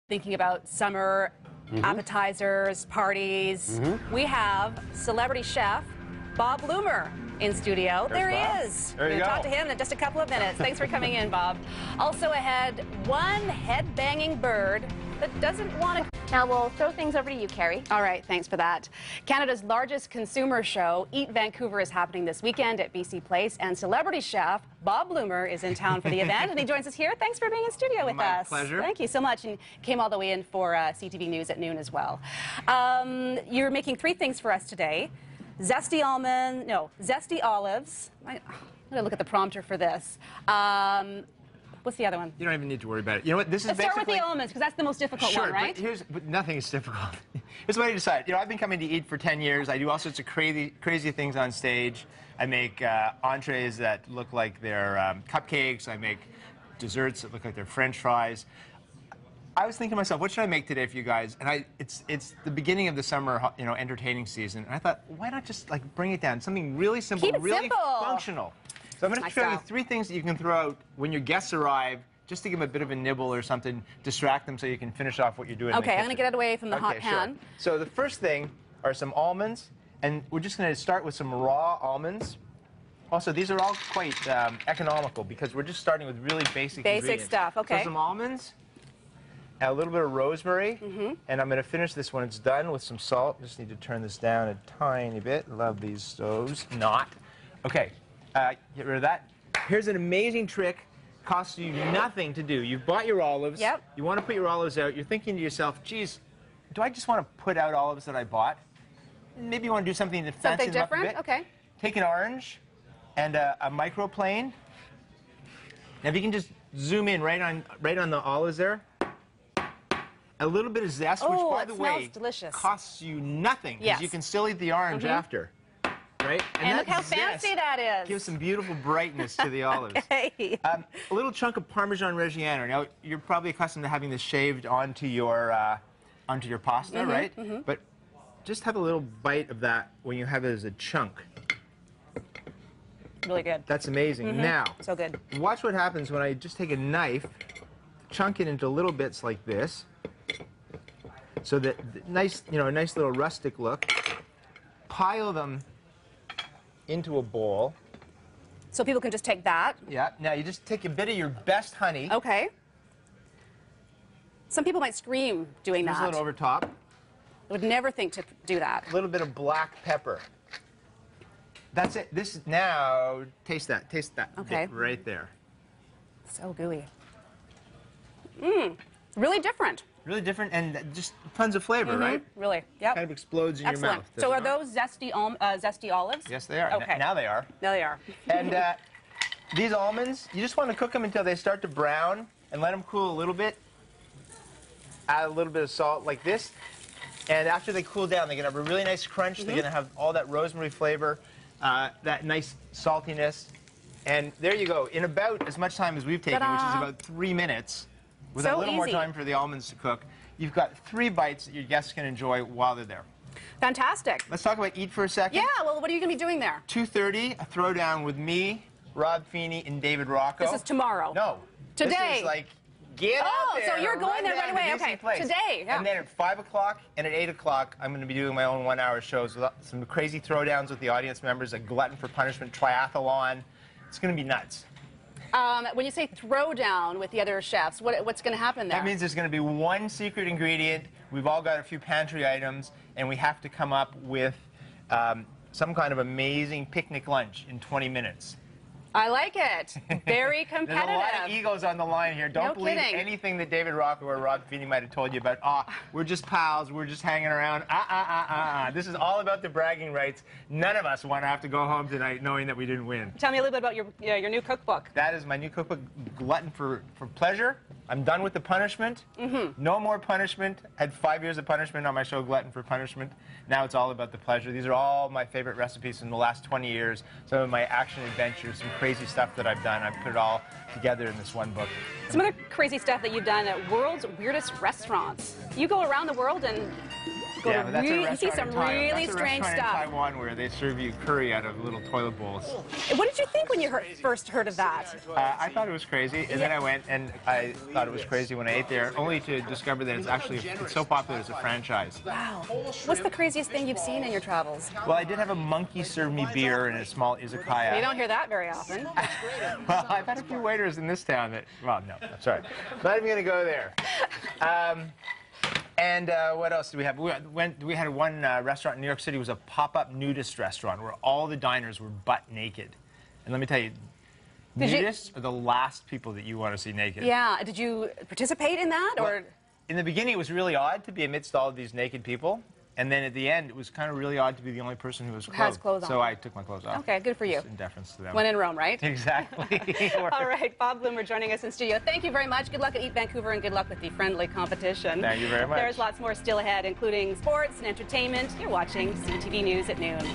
Thinking about summer appetizers, parties. We have celebrity chef Bob Blumer in studio. There he is. There you go. We'll talk to him in just a couple of minutes. Thanks for coming in, Bob. Also ahead, one head-banging bird that doesn't want to... Now we'll throw things over to you, Keri. All right, thanks for that. Canada's largest consumer show, Eat Vancouver, is happening this weekend at BC Place, and celebrity chef Bob Blumer is in town for the event, and he joins us here. Thanks for being in studio with us. My pleasure. Thank you so much, and came all the way in for CTV News at noon as well. You're making three things for us today. Zesty olives. I'm gonna look at the prompter for this. What's the other one? You don't even need to worry about it. You know what? This is Let's start with the almonds, because that's the most difficult one, right? But nothing is difficult. Here's what I decided. You know, I've been coming to eat for 10 years. I do all sorts of crazy things on stage. I make entrees that look like they're cupcakes. I make desserts that look like they're French fries. I was thinking to myself, what should I make today for you guys? And it's the beginning of the summer, you know, entertaining season. And I thought, why not just like bring it down? Something really simple, really functional. So I'm going to show you three things that you can throw out when your guests arrive, just to give them a bit of a nibble or something, distract them so you can finish off what you're doing. Okay, I'm going to get it away from the hot pan. Sure. So the first thing are some almonds, and we're just going to start with some raw almonds. Also, these are all quite economical because we're just starting with really basic ingredients. Stuff, okay. So some almonds, a little bit of rosemary, and I'm going to finish this when it's done with some salt. Just need to turn this down a tiny bit. Love these stoves. Not. Okay. Get rid of that. Here's an amazing trick. Costs you nothing to do. You've bought your olives. Yep. You want to put your olives out. You're thinking to yourself, geez, do I just want to put out olives that I bought? Maybe you want to do something to fancy them up a bit. Okay. Take an orange and a microplane. Now, if you can just zoom in right on the olives there. A little bit of zest, which, by the way, delicious. Costs you nothing because you can still eat the orange after. Right? And look how fancy that is. Gives some beautiful brightness to the olives. Okay. A little chunk of Parmesan Reggiano. Now, you're probably accustomed to having this shaved onto your pasta, right? But just have a little bite of that when you have it as a chunk. Really good. That's amazing. Now, so good. Watch what happens when I just take a knife, chunk it into little bits like this, so that nice, you know, a nice little rustic look. Pile them into a bowl. So people can just take that. Yeah. Now you just take a bit of your best honey. Okay. Some people might scream doing that. Just a little over top. I would never think to do that. A little bit of black pepper. That's it. This now taste that. Taste that. Okay. Right there. So gooey. Really different. Really different and just tons of flavor, right? Really. Yep. Kind of explodes in your mouth. So are those zesty olives? Yes, they are. Okay. Now they are. Now they are. And these almonds, you just want to cook them until they start to brown and let them cool a little bit. Add a little bit of salt like this. And after they cool down, they're going to have a really nice crunch. They're going to have all that rosemary flavor, that nice saltiness. And there you go. In about as much time as we've taken, which is about 3 minutes, with a little more time for the almonds to cook, you've got 3 bites that your guests can enjoy while they're there. Fantastic. Let's talk about Eat for a second. Yeah, well, what are you going to be doing there? 2:30, a throwdown with me, Rob Feeney, and David Rocco. This is tomorrow. No. Today. This is like, get out there. So you're going there right away. Okay, today. Yeah. And then at 5 o'clock and at 8 o'clock, I'm going to be doing my own 1-hour shows with some crazy throwdowns with the audience members, a Glutton for Punishment triathlon. It's going to be nuts. When you say throw down with the other chefs, what's going to happen there? That means there's going to be one secret ingredient. We've all got a few pantry items, and we have to come up with some kind of amazing picnic lunch in 20 minutes. I like it. Very competitive. There's a lot of egos on the line here. Don't believe kidding. anything that David Rocco or Rob Feeney might have told you about, we're just pals, we're just hanging around. This is all about the bragging rights. None of us want to have to go home tonight knowing that we didn't win. Tell me a little bit about your new cookbook. That is my new cookbook, Glutton for Pleasure. I'm done with the punishment. No more punishment. I had 5 years of punishment on my show, Glutton for Punishment. Now it's all about the pleasure. These are all my favorite recipes from the last 20 years. Some of my action adventures, some crazy stuff that I've done. I've put it all together in this one book. Some other crazy stuff that you've done at world's weirdest restaurants. You go around the world and to go Yeah, to but that's a you see restaurant some in really that's a strange restaurant stuff. in Taiwan where they serve you curry out of little toilet bowls. What did you think when you first heard of that? I thought it was crazy, and then I went and I thought it was crazy when I ate there, only to discover that it's so popular as a franchise. Wow. What's the craziest thing you've seen in your travels? Well, I did have a monkey serve me beer in a small izakaya. You don't hear that very often. Well, I've had a few waiters in this town that, well, no, I'm sorry. I'm not even going to go there. And what else did we have? We had one restaurant in New York City. It was a pop-up nudist restaurant where all the diners were butt naked. And let me tell you, nudists are the last people that you want to see naked. Yeah. Did you participate in that? Well, in the beginning, it was really odd to be amidst all of these naked people. And then at the end, it was kind of really odd to be the only person who was clothed. Has clothes on. So I took my clothes off. Okay, good for you. Just in deference to them. When in Rome, right? Exactly. All right, Bob Blumer joining us in studio. Thank you very much. Good luck at Eat Vancouver and good luck with the friendly competition. Thank you very much. There's lots more still ahead, including sports and entertainment. You're watching CTV News at noon.